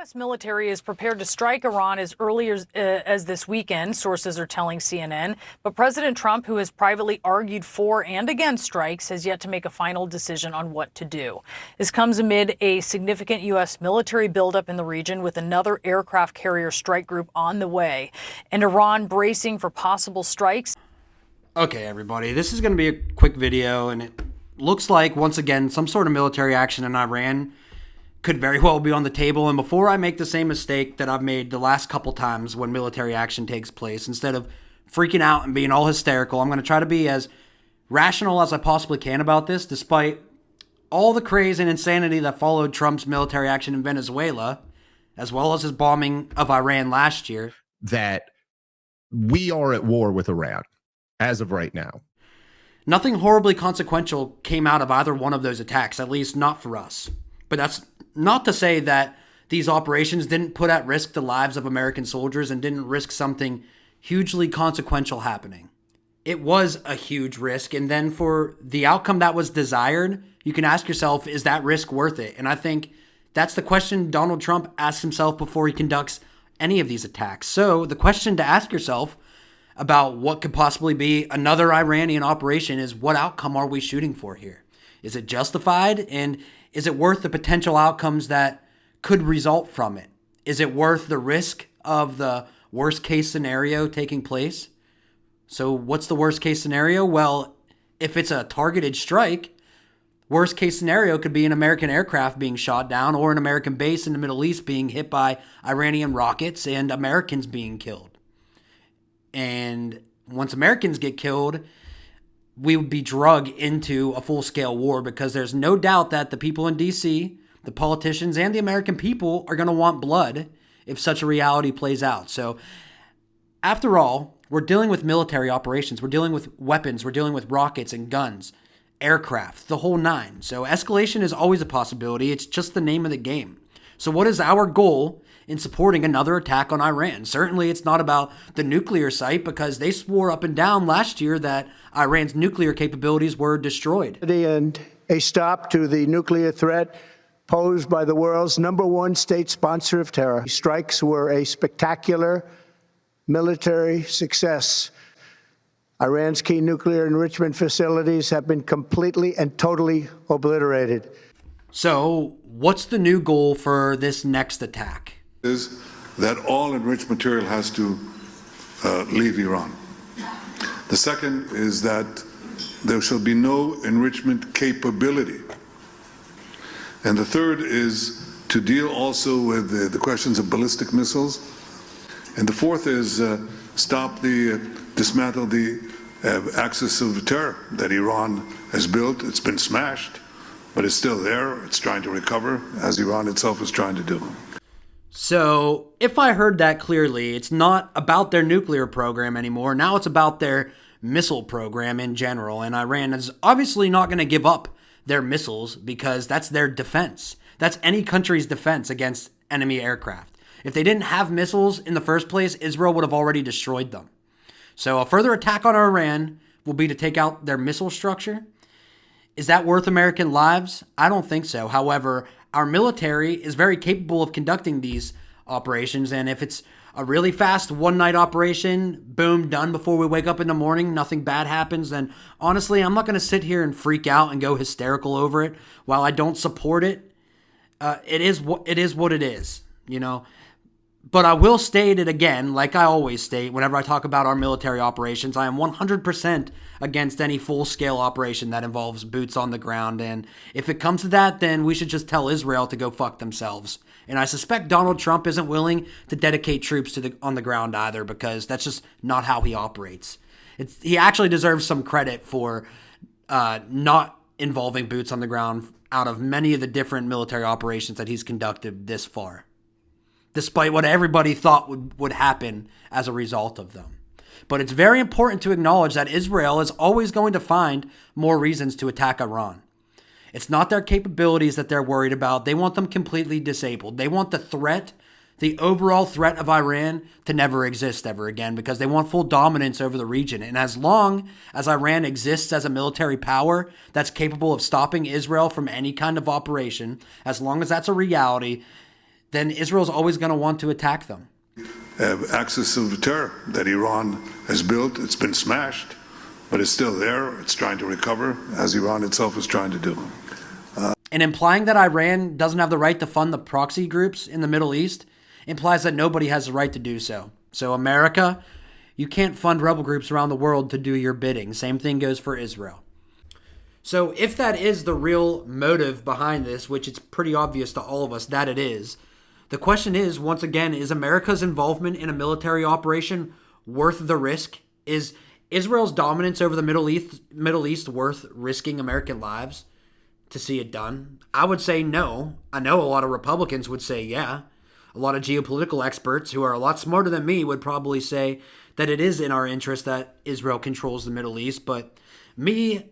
U.S. military is prepared to strike Iran as early as this weekend, sources are telling CNN. But President Trump, who has privately argued for and against strikes, has yet to make a final decision on what to do. This comes amid a significant U.S. military buildup in the region, with another aircraft carrier strike group on the way, and Iran bracing for possible strikes. Okay, everybody, this is going to be a quick video, and it looks like, once again, some sort of military action in Iran could very well be on the table. And before I make the same mistake that I've made the last couple times when military action takes place, instead of freaking out and being all hysterical, I'm going to try to be as rational as I possibly can about this, despite all the craze and insanity that followed Trump's military action in Venezuela, as well as his bombing of Iran last year. That we are at war with Iran as of right now. Nothing horribly consequential came out of either one of those attacks, at least not for us. But that's not to say that these operations didn't put at risk the lives of American soldiers and didn't risk something hugely consequential happening. It was a huge risk, and then for the outcome that was desired, you can ask yourself, is that risk worth it? And I think that's the question Donald Trump asks himself before he conducts any of these attacks. So the question to ask yourself about what could possibly be another Iranian operation is, what outcome are we shooting for here? Is it justified? And is it worth the potential outcomes that could result from it? Is it worth the risk of the worst case scenario taking place? So what's the worst case scenario? Well, if it's a targeted strike, worst case scenario could be an American aircraft being shot down or an American base in the Middle East being hit by Iranian rockets and Americans being killed. And once Americans get killed, we would be drugged into a full-scale war, because there's no doubt that the people in D.C., the politicians, and the American people are going to want blood if such a reality plays out. So, after all, we're dealing with military operations. We're dealing with weapons. We're dealing with rockets and guns, aircraft, the whole nine. So escalation is always a possibility. It's just the name of the game. So what is our goal in supporting another attack on Iran? Certainly it's not about the nuclear site, because they swore up and down last year that Iran's nuclear capabilities were destroyed. And a stop to the nuclear threat posed by the world's #1 state sponsor of terror. Strikes were a spectacular military success. Iran's key nuclear enrichment facilities have been completely and totally obliterated. So what's the new goal for this next attack? Is that all enriched material has to leave Iran. The second is that there shall be no enrichment capability. And the third is to deal also with the questions of ballistic missiles. And the fourth is dismantle the axis of terror that Iran has built. It's been smashed, but it's still there. It's trying to recover, as Iran itself is trying to do. So, if I heard that clearly, it's not about their nuclear program anymore. Now it's about their missile program in general. And Iran is obviously not going to give up their missiles, because that's their defense. That's any country's defense against enemy aircraft. If they didn't have missiles in the first place, Israel would have already destroyed them. So a further attack on Iran will be to take out their missile structure. Is that worth American lives? I don't think so. However, our military is very capable of conducting these operations, and if it's a really fast one-night operation, boom, done before we wake up in the morning, nothing bad happens, then honestly, I'm not going to sit here and freak out and go hysterical over it. While I don't support it, it is what it is, you know. But I will state it again, like I always state whenever I talk about our military operations. I am 100% against any full-scale operation that involves boots on the ground. And if it comes to that, then we should just tell Israel to go fuck themselves. And I suspect Donald Trump isn't willing to dedicate troops on the ground either, because that's just not how he operates. He actually deserves some credit for not involving boots on the ground out of many of the different military operations that he's conducted this far, despite what everybody thought would happen as a result of them. But it's very important to acknowledge that Israel is always going to find more reasons to attack Iran. It's not their capabilities that they're worried about. They want them completely disabled. They want the overall threat of Iran to never exist ever again, because they want full dominance over the region. And as long as Iran exists as a military power that's capable of stopping Israel from any kind of operation, as long as that's a reality, then Israel's always going to want to attack them. Axis of terror that Iran has built, it's been smashed, but it's still there. It's trying to recover, as Iran itself is trying to do. And implying that Iran doesn't have the right to fund the proxy groups in the Middle East implies that nobody has the right to do so. So America, you can't fund rebel groups around the world to do your bidding. Same thing goes for Israel. So if that is the real motive behind this, which it's pretty obvious to all of us that it is, the question is, once again, is America's involvement in a military operation worth the risk? Is Israel's dominance over the Middle East worth risking American lives to see it done? I would say no. I know a lot of Republicans would say yeah. A lot of geopolitical experts who are a lot smarter than me would probably say that it is in our interest that Israel controls the Middle East. But me,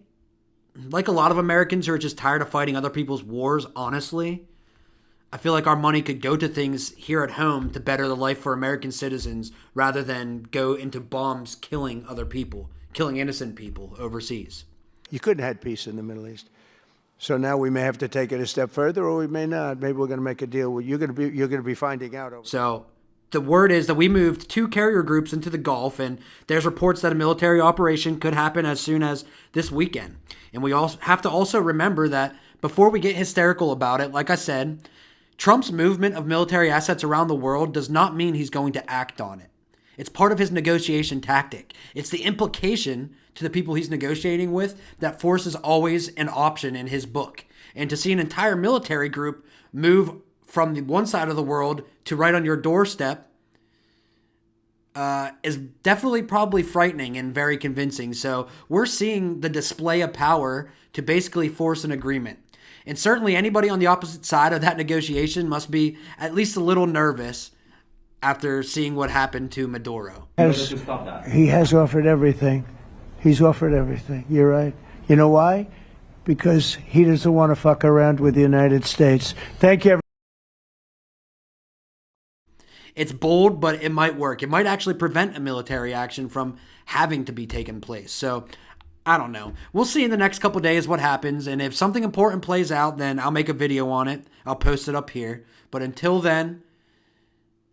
like a lot of Americans who are just tired of fighting other people's wars, honestly, I feel like our money could go to things here at home to better the life for American citizens rather than go into bombs killing other people, killing innocent people overseas. You couldn't have had peace in the Middle East. So now we may have to take it a step further, or we may not. Maybe we're going to make a deal. You're going to be finding out. So the word is that we moved 2 carrier groups into the Gulf, and there's reports that a military operation could happen as soon as this weekend. And we also have to also remember that before we get hysterical about it, like I said, Trump's movement of military assets around the world does not mean he's going to act on it. It's part of his negotiation tactic. It's the implication to the people he's negotiating with that force is always an option in his book. And to see an entire military group move from the one side of the world to right on your doorstep is definitely probably frightening and very convincing. So we're seeing the display of power to basically force an agreement. And certainly anybody on the opposite side of that negotiation must be at least a little nervous after seeing what happened to Maduro. He has offered everything. He's offered everything. You're right. You know why? Because he doesn't want to fuck around with the United States. Thank you. It's bold, but it might work. It might actually prevent a military action from having to be taken place. So I don't know. We'll see in the next couple days what happens. And if something important plays out, then I'll make a video on it. I'll post it up here. But until then,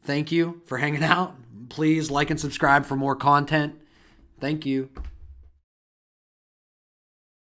thank you for hanging out. Please like and subscribe for more content. Thank you.